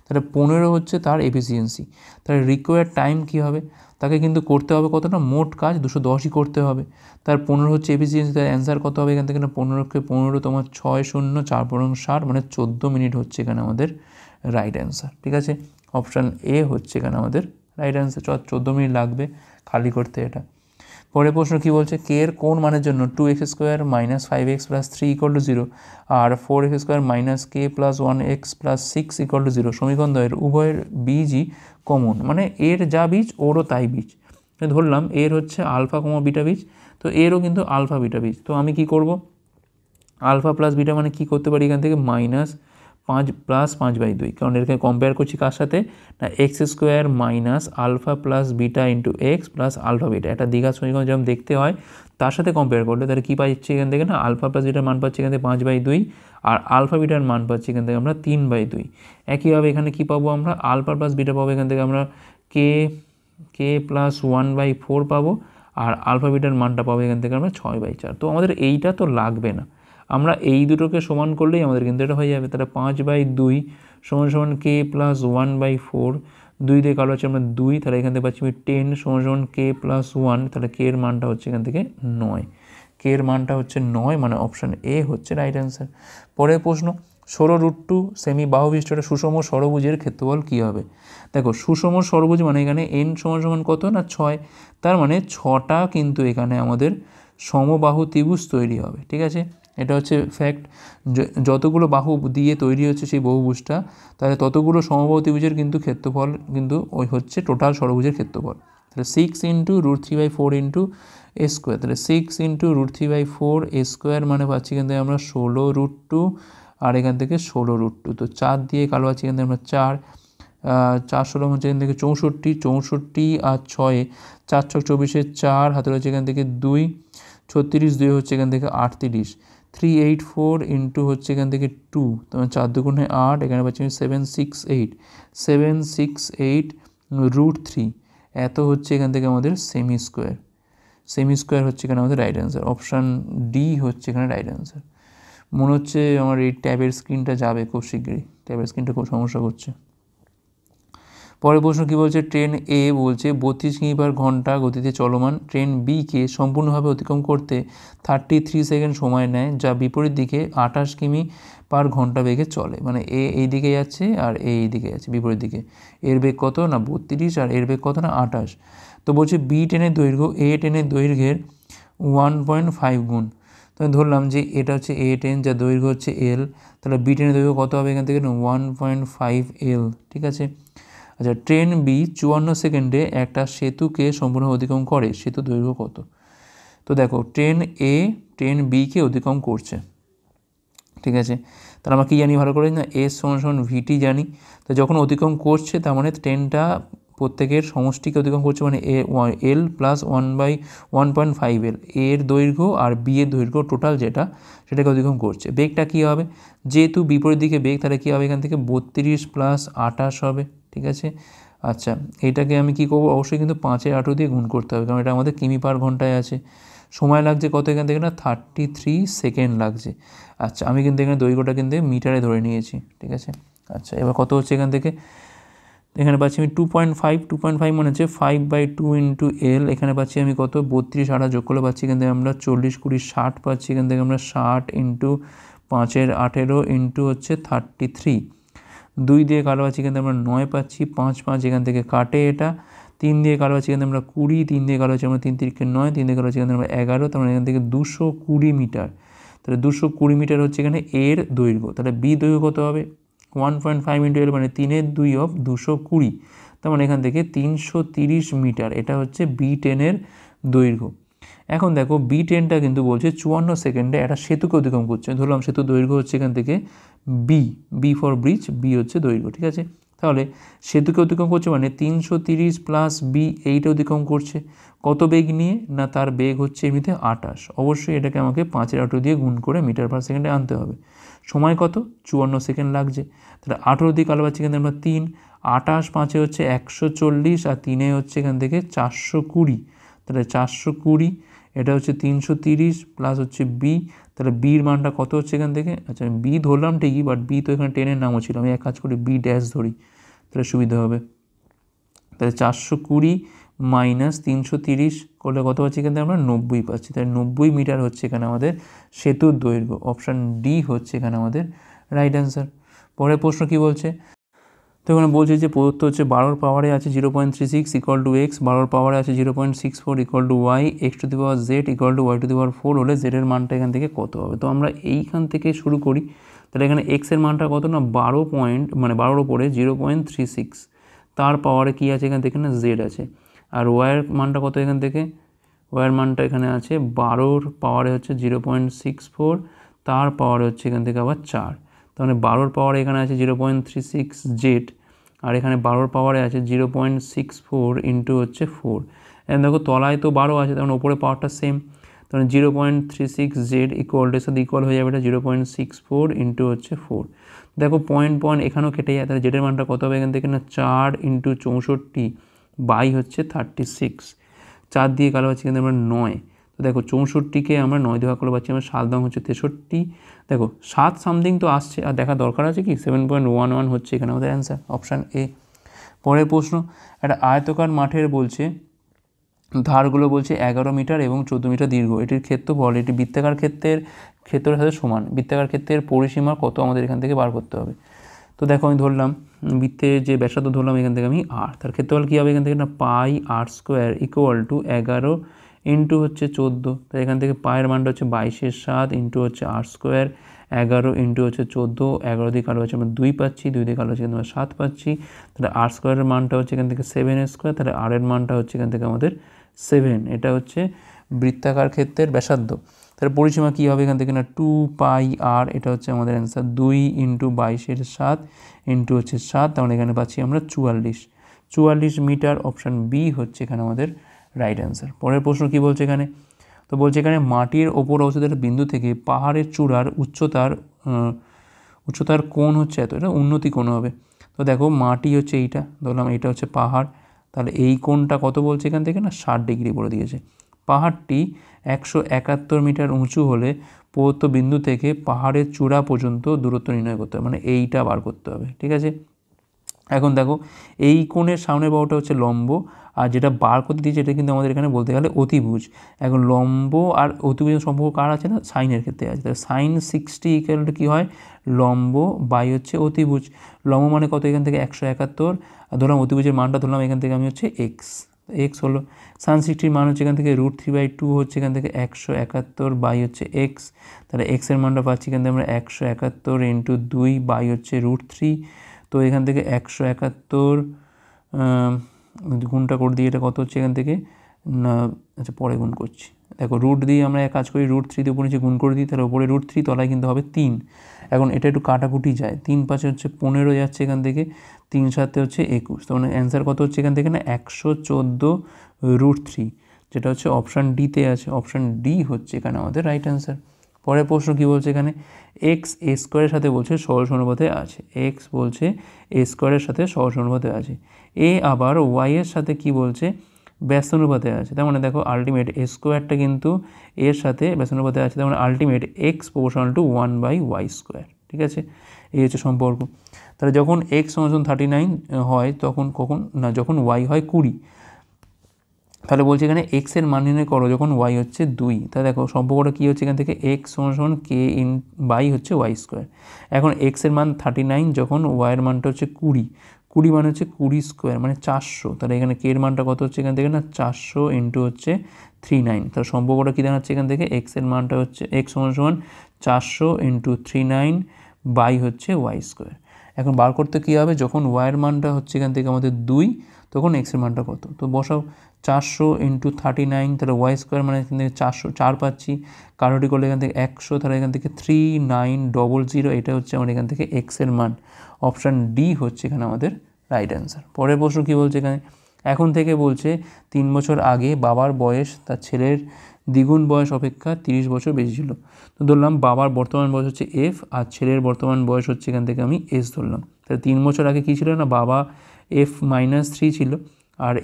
তাহলে 15 হচ্ছে তার এফিসিয়েন্সি। তাহলে রিকোয়ার্ড টাইম কী হবে, তাকে কিন্তু করতে হবে কতটা, মোট কাজ 210ই করতে হবে। তার 15 হচ্ছে এফিসিয়েন্সি, তার অ্যান্সার কত হবে এখান থেকে না 15কে 15 তোমার 6 0 4 4 60 মানে 14 মিনিট হচ্ছে এখানে আমাদের রাইট অ্যান্সার, ঠিক আছে। অপশান এ হচ্ছে এখানে আমাদের রাইট অ্যান্সার। 14 মিনিট লাগবে খালি করতে এটা। পরের প্রশ্ন কী বলছে, কে এর কোন মানের জন্য 2x² - 5x + 3 = 0 আর 4x² - k + 1x + 6 = 0 সমীকরণ দ্বয়ের উভয়ের বীজই কমন, মানে এর যা বীজ ওরও তাই বীজ। ধরলাম এর হচ্ছে আলফা বিটা বীজ, তো এরও কিন্তু আলফা বিটা বীজ। তো আমি কি করব, আলফা প্লাস বিটা মানে কি করতে পারি এখান থেকে -5 + 5/2, কারণ এটাকে কম্পেয়ার করছি কার সাথে না x² - alpha plus beta × x + alpha beta, একটা দ্বিঘাত সমীকরণ যেমন দেখতে হয় তার সাথে কম্পেয়ার করলে তাহলে কী পাচ্ছি এখান থেকে না আলফা প্লাস বিটার মান পাচ্ছি এখান থেকে 5/2, আর আলফা বিটার মান পাচ্ছি এখান থেকে আমরা 3/2। একইভাবে এখানে কী পাবো আমরা, আলফা প্লাস বিটা পাবো এখান থেকে আমরা k + 1/4 পাবো, আর আলফা বিটার মানটা পাবো এখান থেকে আমরা 6/4। তো আমাদের এইটা তো লাগবে না, আমরা এই দুটোকে সমান করলেই আমাদের কিন্তু এটা হয়ে যাবে। তাহলে 5/2 = k + 1/4, 2 দিয়ে কালো হচ্ছে আমরা 2, তাহলে এখান থেকে পাচ্ছি আমি 10 = k + 1, তাহলে k এর মানটা হচ্ছে এখান থেকে 9, k এর মানটা হচ্ছে 9 মানে অপশান এ হচ্ছে রাইট অ্যান্সার। পরের প্রশ্ন, 16√2 সেমি বাহুবিশিষ্ট একটা সুষম ষড়ভুজের ক্ষেত্রফল কী হবে? দেখো সুষম ষড়ভুজ মানে এখানে n সমান সমান কত না 6, তার মানে 6টা কিন্তু এখানে আমাদের সমবাহু ত্রিভুজ তৈরি হবে। ঠিক আছে, এটা হচ্ছে ফ্যাক্ট। যতগুলো বাহু দিয়ে তৈরি হচ্ছে সেই বহুভুজটা, তাহলে ততগুলো সমবাহু ত্রিভুজের কিন্তু ক্ষেত্রফল কিন্তু ওই হচ্ছে টোটাল ষড়ভুজের ক্ষেত্রফল। তাহলে 6 × √3/4 × a স্কোয়ার, তাহলে 6 × √3/4 a স্কোয়ার মানে পাচ্ছি এখান থেকে আমরা 16√2, আর এখান থেকে 16√2, তো 4 দিয়ে কালো পাচ্ছি এখান থেকে আমরা 4, 4 16 হচ্ছে এখান থেকে 64, 64 আর 6, 4 ছক 24, 4 হাতে রয়েছে এখান থেকে 2, 36, 2 হচ্ছে এখান থেকে 38, 384 ইন্টু হচ্ছে এখান থেকে 2, তখন 4 2 8, এখানে পাচ্ছি 768, 768 √3, এত হচ্ছে এখান থেকে আমাদের সেমি স্কোয়ার। সেমি স্কোয়ার হচ্ছে এখানে আমাদের রাইট অ্যান্সার, অপশান ডি হচ্ছে এখানে রাইট অ্যান্সার। মনে হচ্ছে আমার এই ট্যাবের স্ক্রিনটা যাবে খুব শীঘ্রই, ট্যাবের স্ক্রিনটা খুব সমস্যা করছে। পরের প্রশ্ন কী বলছে, ট্রেন এ বলছে 32 কিমি/ঘন্টা গতিতে চলমান ট্রেন বিকে সম্পূর্ণভাবে অতিক্রম করতে 33 সেকেন্ড সময় নেয়, যা বিপরীত দিকে 28 কিমি/ঘন্টা বেগে চলে। মানে এ এই দিকে যাচ্ছে আর এই দিকে যাচ্ছে বিপরীত দিকে, এর বেগ কত না 32 আর এর বেগ কত না 28। তো বলছে বি ট্রেনের দৈর্ঘ্য এ ট্রেনের দৈর্ঘ্যের 1.5 গুণ। তো আমি ধরলাম যে এটা হচ্ছে এ ট্রেন, যার দৈর্ঘ্য হচ্ছে এল, তাহলে বি ট্রেনের দৈর্ঘ্য কত হবে এখান থেকে 1.5 এল। ঠিক আছে, আচ্ছা ট্রেন বি 54 সেকেন্ডে একটা সেতুকে সম্পূর্ণ অতিক্রম করে, সেতু দৈর্ঘ্য কত? তো দেখো ট্রেন এ ট্রেন বিকে অতিক্রম করছে, ঠিক আছে, তাহলে আমরা কী জানি ভালো করে না, এস সমান ভিটি জানি। তো যখন অতিক্রম করছে তার মানে ট্রেনটা প্রত্যেকের সমষ্টিকে অতিক্রম করছে, মানে এল প্লাস 1/1.5 এল, এর দৈর্ঘ্য আর বি এর দৈর্ঘ্য টোটাল যেটা সেটাকে অতিক্রম করছে। বেগটা কী হবে, যেহেতু বিপরীত দিকে বেগ, তাহলে কী হবে এখান থেকে 32 + 28 হবে। ঠিক আছে, আচ্ছা এইটাকে আমি কী করবো, অবশ্যই কিন্তু 5/8 দিয়ে গুণ করতে হবে, কারণ এটা আমাদের কিমি/ঘন্টায় আছে। সময় লাগছে কত এখান থেকে না 33 সেকেন্ড লাগছে। আচ্ছা আমি কিন্তু এখানে দৈর্ঘ্যটা কিন্তু মিটারে ধরে নিয়েছি। ঠিক আছে, আচ্ছা এবার কত হচ্ছে এখান থেকে, এখানে পাচ্ছি আমি 2.5 মনে হচ্ছে 5/2 × এল, এখানে পাচ্ছি আমি কত 32 28 যোগ করলে পাচ্ছি এখান থেকে আমরা 40 20 60 পাচ্ছি, এখান থেকে আমরা 60 × 5 × 18 ইন্টু হচ্ছে 33, 2 দিয়ে কালো পাচ্ছি এখান থেকে আমরা 9 পাচ্ছি, 5 5 এখান থেকে কাটে, এটা 3 দিয়ে কালো পাচ্ছি এখান থেকে আমরা 20, 3 দিয়ে কালো পাচ্ছি আমরা 3 3 9, 3 দিয়ে কালো পাচ্ছি এখান থেকে আমরা 11, তার মানে এখান থেকে 220 মিটার। তাহলে 220 মিটার হচ্ছে এখানে এর দৈর্ঘ্য। তাহলে বি দৈর্ঘ্য কত হবে 1.5 × এল, মানে 3/2 অফ 220, তার মানে এখান থেকে 330 মিটার, এটা হচ্ছে বি ট্রেনের দৈর্ঘ্য। এখন দেখো বি ট্রেনটা কিন্তু বলছে 54 সেকেন্ডে একটা সেতুকে অতিক্রম করছে, ধরলাম সেতুর দৈর্ঘ্য হচ্ছে এখান থেকে বি ফর ব্রিজ, বি হচ্ছে দৈর্ঘ্য। ঠিক আছে, তাহলে সেতুকে অতিক্রম করছে মানে 330 + বি, এইটা অতিক্রম করছে কত বেগ নিয়ে না, তার বেগ হচ্ছে এমনিতে 28, অবশ্যই এটাকে আমাকে 5/8 দিয়ে গুণ করে মিটার/সেকেন্ডে আনতে হবে। সময় কত 54 সেকেন্ড লাগছে, তাহলে 18 দিয়ে কালো পাচ্ছি এখান থেকে আমরা 3, 28 5 হচ্ছে 140, আর 3 হচ্ছে এখান থেকে 420, তাহলে 420, এটা হচ্ছে 330 প্লাস হচ্ছে বি, তাহলে বির মানটা কত হচ্ছে এখান থেকে, আচ্ছা আমি বি ধরলাম ঠিকই, বাট বি তো এখানে ট্রেনের নামও ছিল, আমি এক কাজ করি বি ড্যাশ ধরি, তাহলে সুবিধা হবে। তাহলে 420 - 330 করলে কত পাচ্ছি এখান থেকে আমরা 90 পাচ্ছি, তাহলে 90 মিটার হচ্ছে এখানে আমাদের সেতুর দৈর্ঘ্য। অপশান ডি হচ্ছে এখানে আমাদের রাইট অ্যান্সার। পরের প্রশ্ন কী বলছে, তো এখানে বলছে যে প্রদত্ত হচ্ছে 12 পাওয়ারে আছে 0.36 = x, 12 পাওয়ারে আছে 0.64 = y, x⁻z = y⁴ হলে z এর মানটা এখান থেকে কত হবে। তো আমরা এইখান থেকে শুরু করি, তাহলে এখানে x এর মানটা কত না 12 মানে 12-র ওপরে 0.36, তার পাওয়ারে কী আছে এখান থেকে না z আছে, আর ওয়াইয়ের মানটা কত এখান থেকে, ওয়াইয়ের মানটা এখানে আছে 12-র পাওয়ারে হচ্ছে 0.64, তার পাওয়ারে হচ্ছে এখান থেকে আবার 4, তাহলে 12-র পাওয়ারে এখানে আছে 0.36 জেড, আর এখানে 12-র পাওয়ারে আছে 0.64 ইন্টু হচ্ছে 4, এখন দেখো তলায় তো 12 আছে, তখন ওপরে পাওয়ারটা সেম, তাহলে 0.36 জেড ইকুয়ালটার সাথে ইকুয়াল হয়ে যাবে এটা 0.64 ইন্টু হচ্ছে 4। দেখো পয়েন্ট এখানেও কেটে যায়, তাহলে জেডের মানটা কত হবে এখান থেকে না 4 × 64 বাই হচ্ছে 36, 4 দিয়ে কালো পাচ্ছি কিন্তু আমরা 9, তো দেখো 64কে আমরা 9 দিয়ে ভাগ করলে পাচ্ছি আমরা 7 দাম হচ্ছে 63, দেখো 7 সামথিং তো আসছে, আর দেখা দরকার আছে কি 7.11 হচ্ছে এখানে আমাদের অ্যান্সার, অপশান এ। পরের প্রশ্ন, একটা আয়তকার মাঠের বলছে ধারগুলো বলছে 11 মিটার এবং 14 মিটার দীর্ঘ। এটির ক্ষেত্রফল, এটি বৃত্তাকার ক্ষেত্রের সাথে সমান। বৃত্তাকার ক্ষেত্রের পরিসীমা কত আমাদের এখান থেকে বার করতে হবে। তো দেখো আমি ধরলাম বৃত্তের যে ব্যাসার্ধ ধরলাম এখান থেকে আমি আর, তার ক্ষেত্রফল কী হবে এখান থেকে না পাই আর স্কোয়ার ইকুয়াল টু 11 ইন্টু হচ্ছে 14। তাই এখান থেকে পায়ের মানটা হচ্ছে 22/7 ইন্টু হচ্ছে আর স্কোয়ার 11 ইন্টু হচ্ছে 14, 11 দিয়ে কালো হচ্ছে আমরা 2 পাচ্ছি, 2 দিয়ে কালো হচ্ছে আমরা 7 পাচ্ছি। তাহলে আর স্কোয়ারের মানটা হচ্ছে এখান থেকে 7 স্কোয়ার, তাহলে আর এর মানটা হচ্ছে এখান থেকে আমাদের 7। এটা হচ্ছে বৃত্তাকার ক্ষেত্রের ব্যাসার্ধ। তার পরিসীমা কী হবে এখান থেকে না 2 পাই আর, এটা হচ্ছে আমাদের অ্যান্সার 2 ইন্টু 22/7 ইন্টু হচ্ছে 7, তাহলে এখানে পাচ্ছি আমরা 44 মিটার। অপশান বি হচ্ছে এখানে আমাদের রাইট অ্যান্সার। পরের প্রশ্ন কী বলছে এখানে, তো বলছে এখানে মাটির ওপর অবস্থিত একটা বিন্দু থেকে পাহাড়ের চূড়ার উচ্চতার কোণ হচ্ছে এত, এটা উন্নতি কোণ হবে। তো দেখো মাটি হচ্ছে এইটা, ধরলাম এইটা হচ্ছে পাহাড়, তাহলে এই কোণটা কত বলছে এখান থেকে না 60 ডিগ্রি বলে দিয়েছে। পাহাড়টি 171 মিটার উঁচু হলে প্রদত্ত বিন্দু থেকে পাহাড়ের চূড়া পর্যন্ত দূরত্ব নির্ণয় করতে হবে, মানে এইটা বার করতে হবে, ঠিক আছে। এখন দেখো এই কোণের সামনের বাহুটা হচ্ছে লম্ব, আর যেটা বার করতে দিয়েছে এটা কিন্তু আমাদের এখানে বলতে গেলে অতিভুজ। এখন লম্ব আর অতিভুজের সম্পর্ক কার আছে না সাইনের ক্ষেত্রে আছে, তাহলে সাইন 60 ইকুয়াল টু কী হয় লম্ব বাই হচ্ছে অতিভুজ। লম্ব মানে কত এখান থেকে 171, আর ধরলাম অতিভুজের মানটা ধরলাম এখান থেকে আমি হচ্ছে এক্স হলো। সাইন 60 মান হচ্ছে এখান থেকে √3/2 হচ্ছে এখান থেকে 171 বাই হচ্ছে এক্স, তাহলে এক্সের মানটা পাচ্ছি এখান থেকে আমরা 171 ইন্টু 2 বাই হচ্ছে √3। তো এখান থেকে 171 গুণটা করে দিয়ে এটা কত হচ্ছে এখান থেকে না, আচ্ছা পরে গুণ করছি। দেখো রুট দিয়ে আমরা এক কাজ করি, √3 দিয়ে উপরে নিচে গুণ করে দিই, তাহলে উপরে √3 তলায় কিন্তু হবে 3। এখন এটা একটু কাটাকুটি যায়, 3 5 হচ্ছে 15 যাচ্ছে এখান থেকে, 3 7 হচ্ছে 21, তো মানে অ্যান্সার কত হচ্ছে এখান থেকে না 114 √3, যেটা হচ্ছে অপশান ডিতে আছে। অপশান ডি হচ্ছে এখানে আমাদের রাইট অ্যান্সার। পরের প্রশ্ন কী বলছে এখানে, এক্স এ স্কোয়ারের সাথে বলছে সহজ অনুপাতে আছে। এক্স বলছে এ স্কোয়ারের সাথে সহজ অনুপাতে আছে, এ আবার ওয়াইয়ের সাথে কি বলছে ব্যস্ত অনুপাতে আছে। তার মানে দেখো আলটিমেট এ স্কোয়ারটা কিন্তু এর সাথে ব্যস্ত অনুপাতে আছে, তার মানে ultimate x proportional to 1/y square, ঠিক আছে। এই হচ্ছে সম্পর্ক। তাহলে যখন এক্স সমান 39 হয় তখন যখন ওয়াই হয় 20, তাহলে বলছে এখানে এক্সের মান নির্ণয় করো যখন ওয়াই হচ্ছে 2। তাহলে দেখো সম্পর্কটা কী হচ্ছে এখান থেকে এক্স সমান কে ইন বাই হচ্ছে ওয়াই স্কোয়ার। এখন এক্সের মান 39 যখন ওয়াইয়ের মানটা হচ্ছে 20 মানে হচ্ছে 20 স্কোয়ার মানে 400, তাহলে এখানে কে এর মানটা কত হচ্ছে এখান থেকে না 400 ইন্টু হচ্ছে 39। তাহলে সম্পর্কটা কী দাঁড়াচ্ছে এখান থেকে এক্সের মানটা হচ্ছে এক্স সমান 400 ইন্টু 39 বাই হচ্ছে ওয়াই স্কোয়ার। এখন বার করতে কী হবে, যখন ওয়াইয়ের মানটা হচ্ছে এখান থেকে আমাদের 2 তখন এক্সের মানটা কত, তো বসাও 400 ইন্টু 39, তাহলে ওয়াই স্কোয়ার মানে এখান থেকে 4 পাচ্ছি, কারোটি করলে এখান থেকে 100, তাহলে এখান থেকে 3900, এটা হচ্ছে আমার এখান থেকে এক্সের মান। অপশান ডি হচ্ছে এখানে আমাদের রাইট অ্যান্সার। পরের প্রশ্ন কী বলছে এখানে, এখন থেকে বলছে 3 বছর আগে বাবার বয়স তার ছেলের দ্বিগুণ বয়স অপেক্ষা 30 বছর বেশি ছিল। তো ধরলাম বাবার বর্তমান বয়স হচ্ছে এফ আর ছেলের বর্তমান বয়স হচ্ছে এখান থেকে আমি এস ধরলাম। তাহলে 3 বছর আগে কী ছিল না বাবা F-3 ছিল আর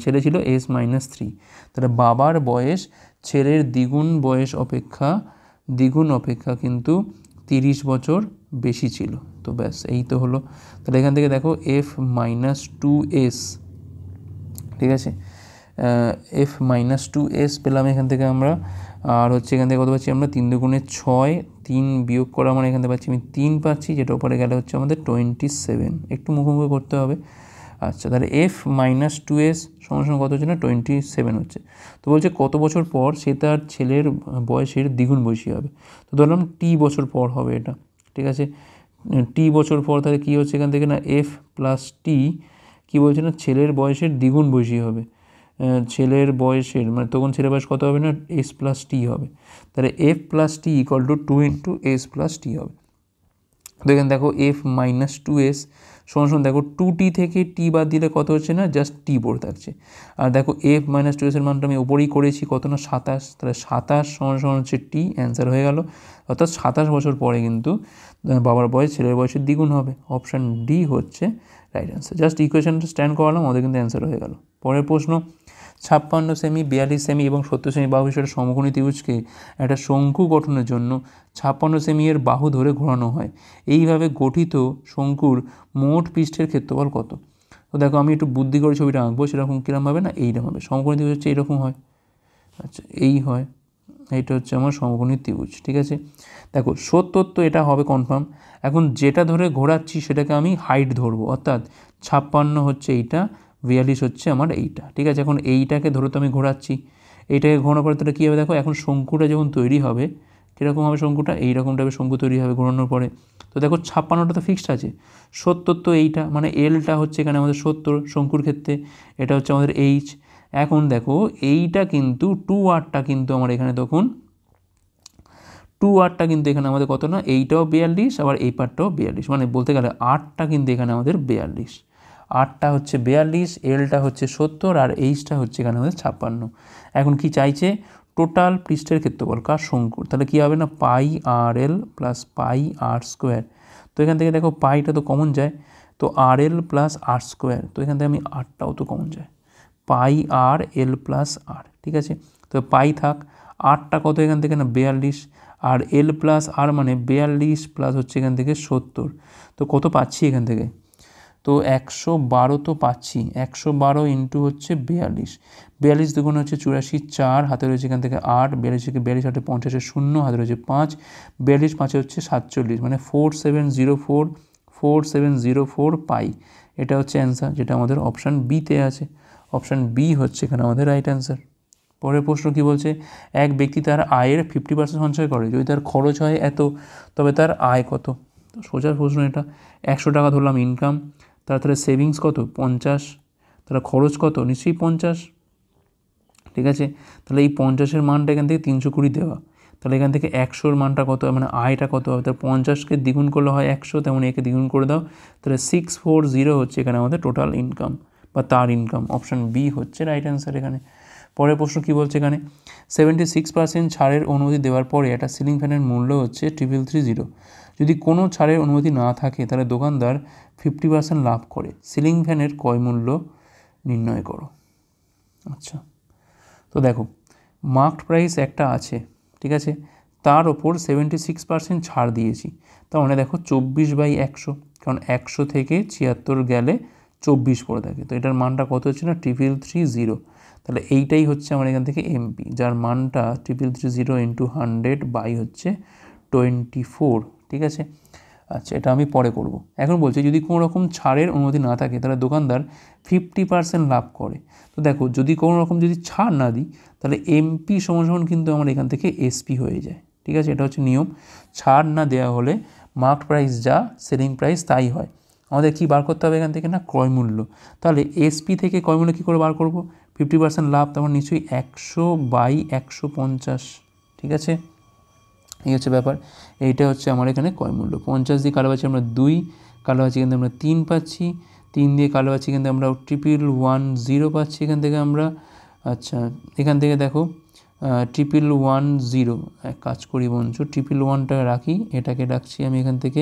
ছেলে ছিল S-3, তাহলে বাবার বয়স ছেলের দ্বিগুণ অপেক্ষা কিন্তু 30 বছর বেশি ছিল। তো ব্যাস এই তো হলো। তাহলে এখান থেকে দেখো F-2s, ঠিক আছে, F-2s পেলাম এখান থেকে আমরা। আর হচ্ছে এখান থেকে কত পাচ্ছি আমরা 3 দুগুণে 6, 3 বিয়োগ করা মানে এখান থেকে পাচ্ছি আমি 3 পাচ্ছি, যেটা উপরে গেলে হচ্ছে আমাদের 27, একটু মুখোমুখি করতে হবে। আচ্ছা তাহলে F-2s সমান কত হচ্ছে না 27 হচ্ছে। তো বলছে কত বছর পর সে তার ছেলের বয়সের দ্বিগুণ বয়সী হবে। তো ধরলাম টি বছর পর হবে এটা, ঠিক আছে। টি বছর পর তাহলে কী হচ্ছে এখান থেকে না F+T কী বলছে না ছেলের বয়সের দ্বিগুণ বয়সী হবে। ছেলের বয়সের মানে তখন ছেলের বয়স কত হবে না S+T হবে, তাহলে F+T equal to 2 into S+T হবে। তো এখানে দেখো F-2s সমান দেখো 2t থেকে টি বাদ দিলে কত হচ্ছে না জাস্ট টি পড়ে থাকছে। আর দেখো F-2s এর মানটা আমি ওপরেই করেছি কত না 27, তাহলে 27 সমান হচ্ছে টি, অ্যান্সার হয়ে গেল। অর্থাৎ 27 বছর পরে কিন্তু বাবার বয়স ছেলের বয়সের দ্বিগুণ হবে। অপশান ডি হচ্ছে রাইট অ্যান্সার। জাস্ট ইকুয়েশনটা স্ট্যান্ড করালাম, আমাদের কিন্তু অ্যান্সার হয়ে গেল। পরের প্রশ্ন, 56 সেমি, 42 সেমি এবং 70 সেমি বাহু বিশিষ্ট সমকোণী ত্রিভুজকে একটা শঙ্কু গঠনের জন্য 56 সেমি এর বাহু ধরে ঘোরানো হয়। এইভাবে গঠিত শঙ্কুর মোট পৃষ্ঠের ক্ষেত্রফল কত। তো দেখো আমি একটু বুদ্ধি করে ছবিটা আঁকবো, সেরকম কিরম হবে না, এইরকম হবে। সমকোণী ত্রিভুজ হচ্ছে এরকম হয়, আচ্ছা এই হয়, এইটা হচ্ছে আমার সমকোণী ত্রিভুজ, ঠিক আছে। দেখো 70 তো এটা হবে কনফার্ম। এখন যেটা ধরে ঘোরাচ্ছি সেটাকে আমি হাইট ধরবো, অর্থাৎ 56 হচ্ছে এইটা, 42 হচ্ছে আমার এইটা, ঠিক আছে। এখন এইটাকে ধরে তো আমি ঘোরাচ্ছি, এইটাকে ঘোরানোর পরে তাহলে কী হবে দেখো, এখন শঙ্কুটা যখন তৈরি হবে কীরকম হবে, শঙ্কুটা এইরকম টাইপের শঙ্কু তৈরি হবে ঘোরানোর পরে। তো দেখো 56টা তো ফিক্সড আছে, 70 তো এইটা, মানে এলটা হচ্ছে এখানে আমাদের 70 শঙ্কুর ক্ষেত্রে, এটা হচ্ছে আমাদের এইচ। এখন দেখো এইটা কিন্তু 2r কিন্তু আমার এখানে তখন 2r কিন্তু এখানে আমাদের কত না, এইটাও 42, আবার এই পার্টটাও 42, মানে বলতে গেলে 8টা কিন্তু এখানে আমাদের 42, 8টা হচ্ছে 42, এলটা হচ্ছে 70 আর এইচটা হচ্ছে এখানে আমাদের 56। এখন কি চাইছে, টোটাল পৃষ্ঠের ক্ষেত্রফল কার, শঙ্কুর, তাহলে কী হবে না, পাই আর এল প্লাস পাই আর স্কোয়ার। তো এখান থেকে দেখো পাইটা তো কমন যায়, তো আর এল প্লাস আর স্কোয়ার, তো এখান থেকে আমি আরটাও তো কমন যায়, পাই আর এল প্লাস আর, ঠিক আছে। তো পাই থাক, আরটা কত এখান থেকে না 42, আর এল প্লাস আর মানে 42 প্লাস হচ্ছে এখান থেকে 70, তো কত পাচ্ছি এখান থেকে, তো 112 তো পাচ্ছি, 112 ইন্টু হচ্ছে 42, 42 দুগুণ হচ্ছে 84, 4 হাতে রয়েছে এখান থেকে 8, 42 থেকে 42 হাতে 50 শূন্য, হাতে রয়েছে 5, 42 5 হচ্ছে 47, মানে 4704, 4704 পাই, এটা হচ্ছে অ্যান্সার, যেটা আমাদের অপশান বিতে আছে। অপশান বি হচ্ছে এখানে আমাদের রাইট অ্যান্সার। পরের প্রশ্ন কী বলছে, এক ব্যক্তি তার আয়ের 50% সঞ্চয় করে, যদি তার খরচ হয় এত, তবে তার আয় কত। তো সোজা প্রশ্ন এটা, 100 টাকা ধরলাম ইনকাম, তাহলে সেভিংস কত 50, তাহলে খরচ কত নিশ্চয়ই 50, ঠিক আছে। তাহলে এই 50-এর মানটা এখান থেকে 320 দেওয়া, তাহলে এখান থেকে 100-র মানটা কত, মানে আয়টা কত হবে, তাহলে 50কে দ্বিগুণ করলে হয় 100, তেমন একে দ্বিগুণ করে দাও, তাহলে 640 হচ্ছে এখানে আমাদের টোটাল ইনকাম বা তার ইনকাম। অপশান বি হচ্ছে রাইট অ্যান্সার এখানে। পরের প্রশ্ন কী বলছে এখানে, 76% ছাড়ের অনুমতি দেওয়ার পরে একটা সিলিং ফ্যানের মূল্য হচ্ছে 3330, যদি কোনো ছাড়ের অনুমতি না থাকে তাহলে দোকানদার 50% লাভ করে, সিলিং ফ্যানের ক্রয় মূল্য নির্ণয় করো। আচ্ছা, তো দেখো মার্কড প্রাইস একটা আছে, ঠিক আছে, তার ওপর 76% ছাড় দিয়েছি, তার মানে দেখো 24/100, কারণ 100 থেকে 76 গেলে 24 পড়ে থাকে, তো এটার মানটা কত হচ্ছে না 3330, তাহলে এইটাই হচ্ছে আমার এখান থেকে এমপি, যার মানটা 3330 ইন্টু 100 বাই হচ্ছে 24, ঠিক আছে। আচ্ছা, এটা আমি পরে করব। এখন বলছি যদি কোনো রকম ছাড়ের অনুমতি না থাকে তাহলে দোকানদার 50% লাভ করে। তো দেখো যদি কোনো রকম যদি ছাড় না দিই তাহলে এমপি সমান কিন্তু আমার এখান থেকে এসপি হয়ে যায়, ঠিক আছে, এটা হচ্ছে নিয়ম। ছাড় না দেওয়া হলে মার্কড প্রাইস যা, সেলিং প্রাইস তাই হয়। আমাদের কি বার করতে হবে এখান থেকে না, ক্রয় মূল্য। তাহলে এসপি থেকে ক্রয় মূল্য কী করে বার করব, 50% লাভ, তখন নিশ্চয়ই 100/150, ঠিক আছে, এই হচ্ছে ব্যাপার। এইটা হচ্ছে আমার এখানে ক্রয় মূল্য। 50 দিয়ে কালোবাছি আমরা 2, কালোবাছি কিন্তু আমরা 3 পাচ্ছি, 3 দিয়ে কালোবাছি কিন্তু আমরা 1110 পাচ্ছি এখান থেকে আমরা। আচ্ছা, এখান থেকে দেখো 1110, এক কাজ করি বঞ্চ, 1110টা রাখি, এটাকে রাখছি আমি এখান থেকে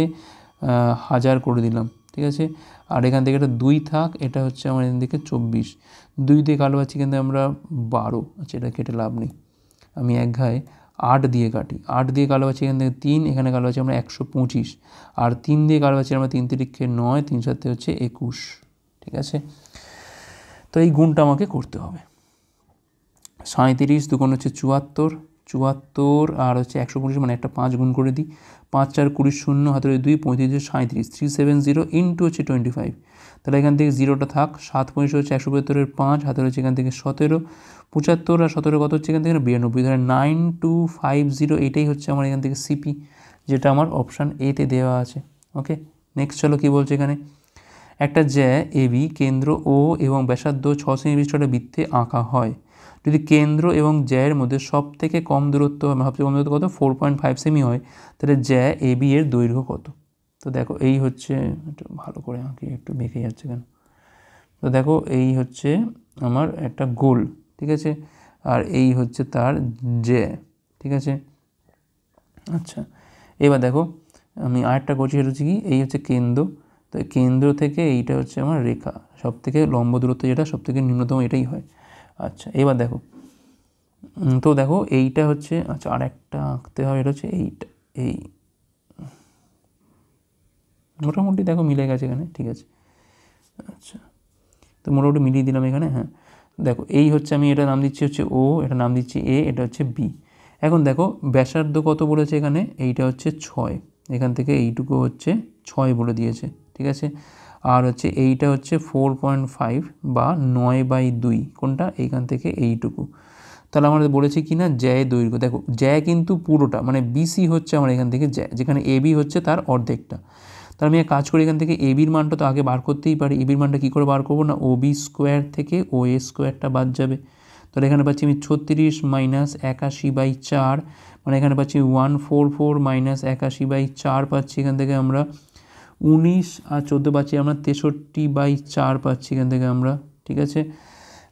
1000 করে দিলাম, ঠিক আছে। আর এখান থেকে একটা 2 থাক, এটা হচ্ছে আমার এখান থেকে 24, 2 দিয়ে কালোবাছি কিন্তু আমরা 12, আচ্ছা এটা কেটে লাভ নেই, আমি এক ঘায়ে 8 দিয়ে কাটি, 8 দিয়ে কালোবাছি এখান থেকে 3, এখানে কালোবাছি আমরা 125, আর 3 দিয়ে কালোবাছি আমরা 3 তিরিক্ষে 9, 3 সাথে হচ্ছে 21, ঠিক আছে। তো এই গুণটা আমাকে করতে হবে, 37 দুগুণ হচ্ছে 74, 74 আর হচ্ছে 125, মানে একটা 5 গুণ করে দিই, 5 4 20 শূন্য, হাতে 2 35 37, 370 ইন্টু হচ্ছে 25, তাহলে এখান থেকে 0টা থাক, 7 পঁচিশ হচ্ছে 175-এর 5, হাতে রয়েছে এখান থেকে 17, 75 আর 17 কত হচ্ছে এখান থেকে 92, ধরে 9250, এটাই হচ্ছে আমার এখান থেকে সিপি, যেটা আমার অপশান এতে দেওয়া আছে। ওকে, নেক্সট চলো কী বলছে এখানে, একটা জ্যা এবি কেন্দ্র ও এবং ব্যাসার্ধ 6 সেমি বিশিষ্ট বৃত্তে আঁকা হয়, যদি কেন্দ্র এবং জ্যায়ের মধ্যে সব থেকে কম দূরত্ব, সবচেয়ে কম দূরত্ব কত 4.5 সেমি হয়, তাহলে জ্যা এবি এর দৈর্ঘ্য কত। তো দেখো এই হচ্ছে, একটু ভালো করে আঁকি, একটু বেঁকে যাচ্ছে কেন, তো দেখো এই হচ্ছে আমার একটা গোল, ঠিক আছে, আর এই হচ্ছে তার জ্যা, ঠিক আছে। আচ্ছা, এবার দেখো আমি আরেকটা করছি, সেটা হচ্ছে কি, এই হচ্ছে কেন্দ্র, তো কেন্দ্র থেকে এইটা হচ্ছে আমার রেখা, সব থেকে লম্ব দূরত্ব যেটা সব থেকে নিম্নতম এটাই হয়। আচ্ছা, এবার দেখো, তো দেখো এইটা হচ্ছে, আচ্ছা আর একটা আঁকতে হবে, এটা হচ্ছে এইটা, এই মোটামুটি দেখো মিলে গেছে এখানে, ঠিক আছে। আচ্ছা, তো মোটামুটি মিলিয়ে দিলাম এখানে। হ্যাঁ দেখো এই হচ্ছে, আমি এটা নাম দিচ্ছি হচ্ছে ও, এটা নাম দিচ্ছি এ, এটা হচ্ছে বি। এখন দেখো ব্যাসার্ধ কত বলেছে এখানে, এইটা হচ্ছে 6, এখান থেকে এইটুকু হচ্ছে 6 বলে দিয়েছে, ঠিক আছে। আর হচ্ছে এইটা হচ্ছে 4.5 বা 9/2, কোনটা, এইখান থেকে এইটুকু। তাহলে আমাদের বলেছে কি না, জ্যায় দৈর্ঘ্য, দেখো জ্যায় কিন্তু পুরোটা, মানে বিসি হচ্ছে আমার এখান থেকে জ্যায়, যেখানে এবি হচ্ছে তার অর্ধেকটা। তাহলে আমি এক কাজ করি, এখান থেকে এবির মানটা তো আগে বার করতেই পারি। এবির মানটা কী করে বার করবো না, ওবি স্কোয়ার থেকে ও এ স্কোয়ারটা বাদ যাবে। তাহলে এখানে পাচ্ছি আমি 36 - 81/4, মানে এখানে পাচ্ছি 144 - 81/4 পাচ্ছি এখান থেকে আমরা। 19 আর 14 পাচ্ছি আমরা 63/4 পাচ্ছি এখান থেকে আমরা, ঠিক আছে,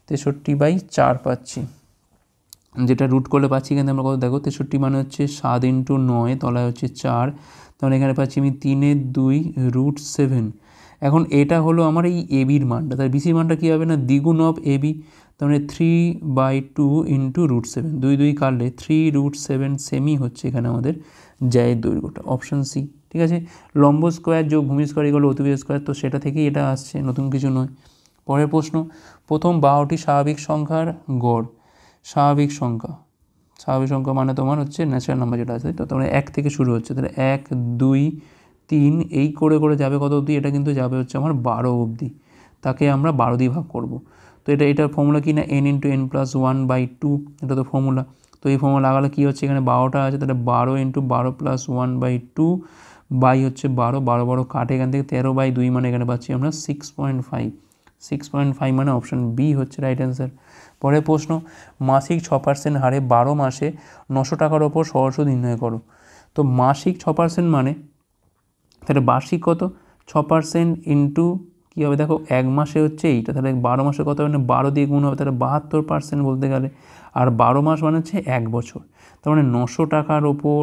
63/4 পাচ্ছি, যেটা রুট করলে পাচ্ছি এখানে আমরা কত, দেখো 63 মানে হচ্ছে 7 × 9, তলায় হচ্ছে 4, তাহলে এখানে পাচ্ছি আমি 3/2 √7। এখন এটা হলো আমার এই এবির মানটা, তার বিসির মানটা কী হবে না, দ্বিগুণ অফ এবি, তার মানে 3/2 × √7, 2 কাটলে 3√7 সেমি হচ্ছে এখানে আমাদের জ্যায়ের দৈর্ঘ্যটা, অপশান সি, ঠিক আছে। লম্ব স্কোয়ার যোগ ভূমি স্কোয়ার এগুলো অতিভুজ স্কোয়ার, তো সেটা থেকেই এটা আসছে, নতুন কিছু নয়। পরের প্রশ্ন, প্রথম 12টি স্বাভাবিক সংখ্যার গড়। স্বাভাবিক সংখ্যা মানে তোমার হচ্ছে ন্যাচারাল নাম্বার যেটা আছে, তো তোমার 1 থেকে শুরু হচ্ছে, তাহলে 1 2 3 এই করে করে যাবে কত অবধি, এটা কিন্তু যাবে হচ্ছে আমার 12 অবধি, তাকে আমরা 12 দিয়ে ভাগ করব। তো এটার ফর্মুলা কি না, n × n+1/2, এটা তো ফর্মুলা। তো এই ফর্মুলা লাগালে কী হচ্ছে, এখানে 12টা আছে, তাহলে 12 × 12+1/2 বাই হচ্ছে 12, 12 কাটে এখান থেকে 13/2, মানে এখানে পাচ্ছি আমরা 6.5 মানে অপশান বি হচ্ছে রাইট অ্যান্সার। পরের প্রশ্ন, মাসিক 6% হারে 12 মাসে 900 টাকার ওপর সহজ সুদ নির্ণয় করো। তো মাসিক 6% মানে তাহলে বার্ষিক কত, 6% ইন্টু কী হবে, দেখো এক মাসে হচ্ছে এইটা, তাহলে 12 মাসে কত হবে না, 12 দিয়ে গুণ হবে, তাহলে 72% বলতে গেলে। আর 12 মাস মানে হচ্ছে 1 বছর, তার মানে 900 টাকার ওপর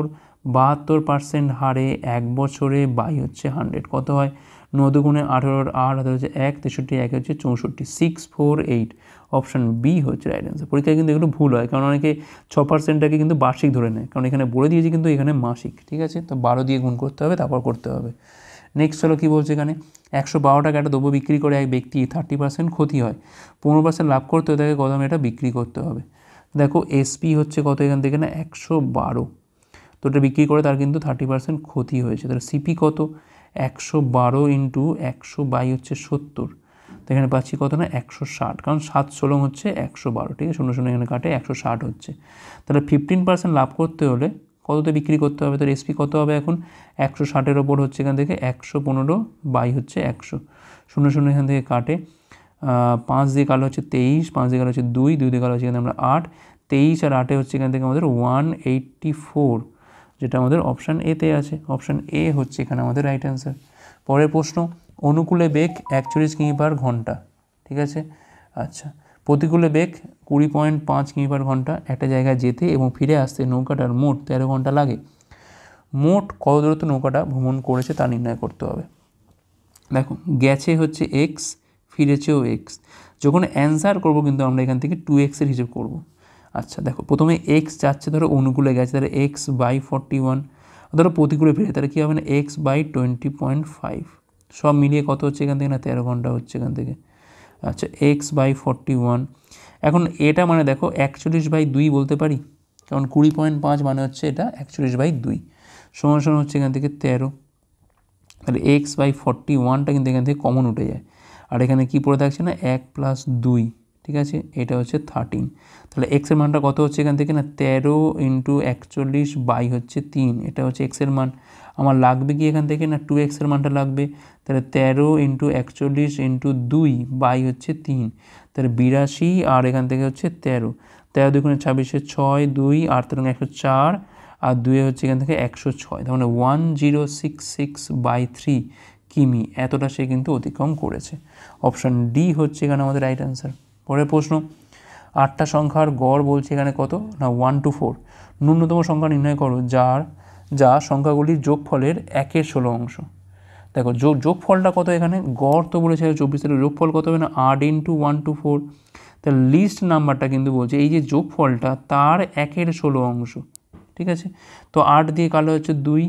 72% হারে 1 বছরে বাই হচ্ছে 100, কত হয়, 9 দুগুণে 18, 8 হচ্ছে 1, 63, 1 হচ্ছে 64, 648, অপশান বি হচ্ছে রাইট অ্যান্সার। পরীক্ষায় কিন্তু এগুলো ভুল হয়, কারণ অনেকে 6%টাকে কিন্তু বার্ষিক ধরে নেয়, কারণ এখানে বলে দিয়েছি কিন্তু এখানে মাসিক, ঠিক আছে। তো 12 দিয়ে গুণ করতে হবে, তারপর করতে হবে। নেক্সট হলো কী বলছে এখানে, 112 টাকা একটা দ্রব্য বিক্রি করে এক ব্যক্তি 30% ক্ষতি হয়, 15% লাভ করতে হবে, তাকে কত দামে এটা বিক্রি করতে হবে। দেখো এসপি হচ্ছে কত এখান থেকে না, 112, তো এটা বিক্রি করে তার কিন্তু 30% ক্ষতি হয়েছে। তাহলে সিপি কত, 112 × 100 বাই হচ্ছে 70, তো এখানে পাচ্ছি কত না, 160, কারণ 7 16 হচ্ছে 112, ঠিক আছে, 0 0 এখানে কাটে 160 হচ্ছে। তাহলে 15% লাভ করতে হলে কততে বিক্রি করতে হবে, তাহলে এসপি কত হবে এখন, 160-এর ওপর হচ্ছে এখান থেকে 115 বাই হচ্ছে 100, 0 0 এখান থেকে কাটে, 5 দিয়ে কালো হচ্ছে 23, 5 দিয়ে কালো হচ্ছে 2, 2 দিয়ে কালো হচ্ছে এখানে আমরা 8, 23 আর 8 হচ্ছে এখান থেকে আমাদের 184, যেটা আমাদের অপশান এতে আছে, অপশান এ হচ্ছে এখানে আমাদের রাইট অ্যান্সার। পরের প্রশ্ন, অনুকূলে বেগ 41 কিমি/ঘন্টা, ঠিক আছে। আচ্ছা, প্রতিকূলে বেগ 20.5 কিমি/ঘন্টা, একটা জায়গায় যেতে এবং ফিরে আসতে নৌকাটার মোট 13 ঘন্টা লাগে। মোট কত দূরত্ব নৌকাটা ভ্রমণ করেছে তা নির্ণয় করতে হবে। দেখো গেছে হচ্ছে এক্স, ফিরেছেও এক্স, যখন অ্যান্সার করবো কিন্তু আমরা এখান থেকে 2x এর হিসেব করব। আচ্ছা দেখো, প্রথমে এক্স যাচ্ছে, ধরো অনুকূলে গেছে, তাহলে x/41, ধরো প্রতিকূলে ফিরে, তাহলে কী হবে না, x/20.5, সব মিলিয়ে কত হচ্ছে এখান থেকে না, 13 ঘন্টা হচ্ছে এখান থেকে। আচ্ছা x/41, এখন এটা মানে দেখো 41/2 বলতে পারি, কারণ 20.5 মানে হচ্ছে এটা 41/2, সমান সমান হচ্ছে এখান থেকে 13, তাহলে x/41টা কিন্তু এখান থেকে কমন উঠে যায়, আর এখানে কি পড়ে থাকছে না, 1 + 2, ঠিক আছে, এটা হচ্ছে 13, তাহলে x এর মানটা কত হচ্ছে এখান থেকে না, 13 × 41 বাই হচ্ছে 3, এটা হচ্ছে x এর মান। আমার লাগবে কি এখান থেকে না, 2x এর মানটা লাগবে, তাহলে 13 × 41 × 2 বাই হচ্ছে 3, তাহলে 82, আর এখান থেকে হচ্ছে 13, 13 2 × 26, 6, 2 আর 13 104, আর 2 হচ্ছে এখান থেকে 106, তার মানে 1066/3 কিমি, এতটা সে কিন্তু অতিক্রম করেছে। অপশান ডি হচ্ছে এখানে আমাদের রাইট অ্যান্সার। পরের প্রশ্ন, 8টা সংখ্যার গড় বলছে এখানে কত না, 1 to 4, ন্যূনতম সংখ্যা নির্ণয় করো যা সংখ্যাগুলির যোগফলের 1/16 অংশ। দেখো যোগফলটা কত, এখানে গড় তো বলেছে 24, তাহলে যোগফল কত হবে না, 8 × 1 to 4, তাহলে লিস্ট নাম্বারটা কিন্তু বলছে এই যে যোগফলটা তার 1/16 অংশ, ঠিক আছে। তো 8 দিয়ে কালো হচ্ছে 2,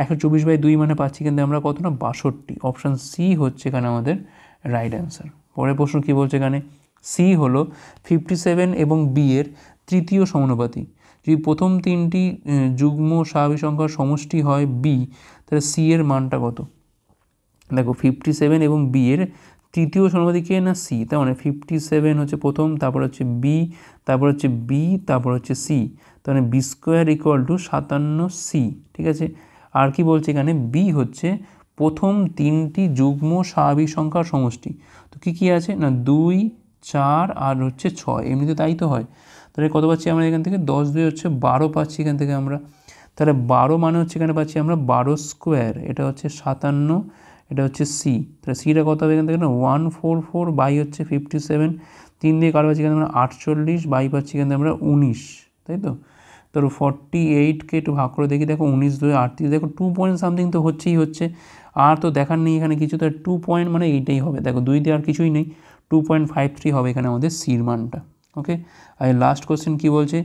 124/2 মানে পাচ্ছি কিন্তু আমরা কত না, 62, অপশান সি হচ্ছে এখানে আমাদের রাইট অ্যান্সার। পরের প্রশ্ন কী বলছে এখানে, সি হলো 57 এবং বি এর তৃতীয় সমানুপাতি। যদি প্রথম তিনটি যুগ্ম স্বাভাবিক সংখ্যার সমষ্টি হয় বি, তাহলে সি এর মানটা কত? দেখো 57 এবং বি এর তৃতীয় সমানুপাতি কে না সি, তার মানে 57 হচ্ছে প্রথম, তারপর হচ্ছে বি, তারপর হচ্ছে বি, তারপর হচ্ছে সি, তার মানে B square equal to 57 C. ঠিক আছে, আর কি বলছে এখানে, বি হচ্ছে প্রথম তিনটি যুগ্ম স্বাভাবিক সংখ্যার সমষ্টি। তো কী কী আছে না 2, 4 আর হচ্ছে 6, এমনিতে তাই তো হয়। তাহলে কত পাচ্ছি আমরা এখান থেকে, 10 2 হচ্ছে 12 পাচ্ছি এখান থেকে আমরা। তাহলে 12 মানে হচ্ছে এখানে পাচ্ছি আমরা 12 স্কোয়ার, এটা হচ্ছে 57, এটা হচ্ছে সি। তাহলে সিটা কত হবে এখান থেকে না 144 বাই হচ্ছে 57, 3 দিয়ে কারো পাচ্ছি এখানে আমরা 48, বাই পাচ্ছি এখান থেকে আমরা 19, তাই তো। তারপর 48কে একটু ভাগ করে দেখি, দেখো 19 2 38, দেখো 2 পয়েন্ট সামথিং তো হচ্ছেই হচ্ছে, আর তো দেখার নেই এখানে কিছু, তো 2 পয়েন্ট মানে এইটাই হবে। দেখো 2 দিয়ে আর কিছুই নেই, 2.53 হবে এখানে আমাদের সির মানটা। ওকে, আর লাস্ট কোশ্চেন কী বলছে,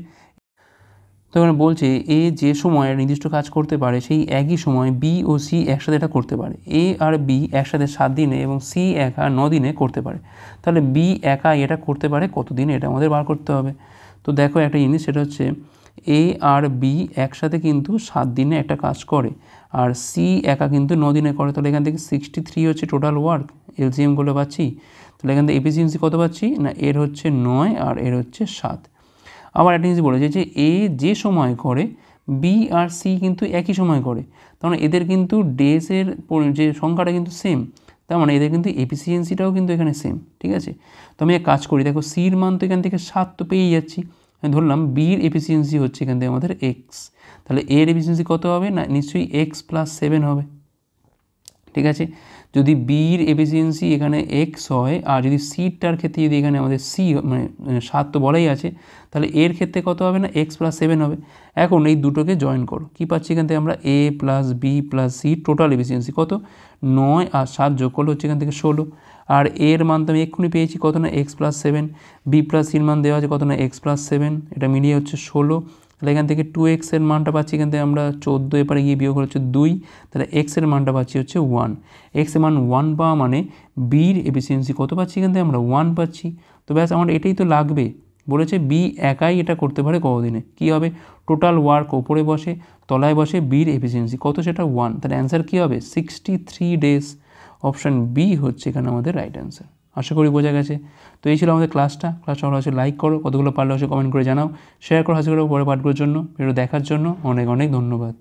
তো এখানে বলছে এ যে সময় নির্দিষ্ট কাজ করতে পারে সেই একই সময় বি ও সি একসাথে এটা করতে পারে। এ আর বি একসাথে 7 দিনে এবং সি একা 9 দিনে করতে পারে। তাহলে বি একা এটা করতে পারে কত দিনে, এটা আমাদের বার করতে হবে। তো দেখো একটা জিনিস, সেটা হচ্ছে এ আর বি একসাথে কিন্তু 7 দিনে একটা কাজ করে, আর সি একা কিন্তু 9 দিনে করে। তাহলে এখান থেকে 63 হচ্ছে টোটাল ওয়ার্ক, এলসিএম গুলো পাচ্ছি। তাহলে এখান থেকে এফিসিয়েন্সি কত পাচ্ছি না, এর হচ্ছে 9 আর এর হচ্ছে 7। আবার একটা জিনিস বলেছে যে এ যে সময় করে বি আর সি কিন্তু একই সময় করে, তার মানে এদের কিন্তু ডেজের যে সংখ্যাটা কিন্তু সেম, তার মানে এদের কিন্তু এফিসিয়েন্সিটাও কিন্তু এখানে সেম। ঠিক আছে, তো আমি এক কাজ করি, দেখো সির মান তো এখান থেকে 7 তো পেয়েই যাচ্ছি, আমি ধরলাম বির এফিসিয়েন্সি হচ্ছে এখান থেকে আমাদের এক্স, তাহলে এর এফিসিয়েন্সি কত হবে না নিশ্চয়ই এক্স প্লাস 7 হবে। ঠিক আছে, যদি বির এফিসিয়েন্সি এখানে এক্স হয়, আর যদি সিটার ক্ষেত্রে যদি এখানে আমাদের সি মানে 7 তো বলাই আছে, তাহলে এর ক্ষেত্রে কত হবে না এক্স প্লাস 7 হবে। এখন এই দুটোকে জয়েন করো, কী পাচ্ছি এখান থেকে আমরা, A plus B plus C total efficiency কত, 9 আর 7 যোগ করলে হচ্ছে এখান থেকে 16, আর এর মান তো আমি এক্ষুনি পেয়েছি কত না এক্স প্লাস 7, বি প্লাস সির মান দেওয়া আছে কত না এক্স প্লাস 7, এটা মিলিয়ে হচ্ছে 16। তাহলে এখান থেকে 2x এর মানটা পাচ্ছি এখান থেকে আমরা 14, এপারে গিয়ে বিয়োগ হচ্ছে 2, তাহলে x এর মানটা পাচ্ছি হচ্ছে 1। x এর মান 1 পাওয়া মানে বির এফিসিয়েন্সি কত পাচ্ছি এখান থেকে আমরা 1 পাচ্ছি। তো ব্যাস আমার এটাই তো লাগবে, বলেছে বি একাই এটা করতে পারে কতদিনে, কী হবে টোটাল ওয়ার্ক ওপরে বসে, তলায় বসে বির এফিসিয়েন্সি কত সেটা 1, তাহলে অ্যান্সার কী হবে 63 ডেজ। অপশান বি হচ্ছে এখানে আমাদের রাইট অ্যান্সার। আশা করি বোঝা গেছে। তো এই ছিল আমাদের ক্লাসটা ভালো আছে লাইক করো, কতগুলো পারলে অবশ্যই কমেন্ট করে জানাও, শেয়ার করো হাসি করো পরে পাঠগুলোর জন্য। ভিডিও দেখার জন্য অনেক অনেক ধন্যবাদ।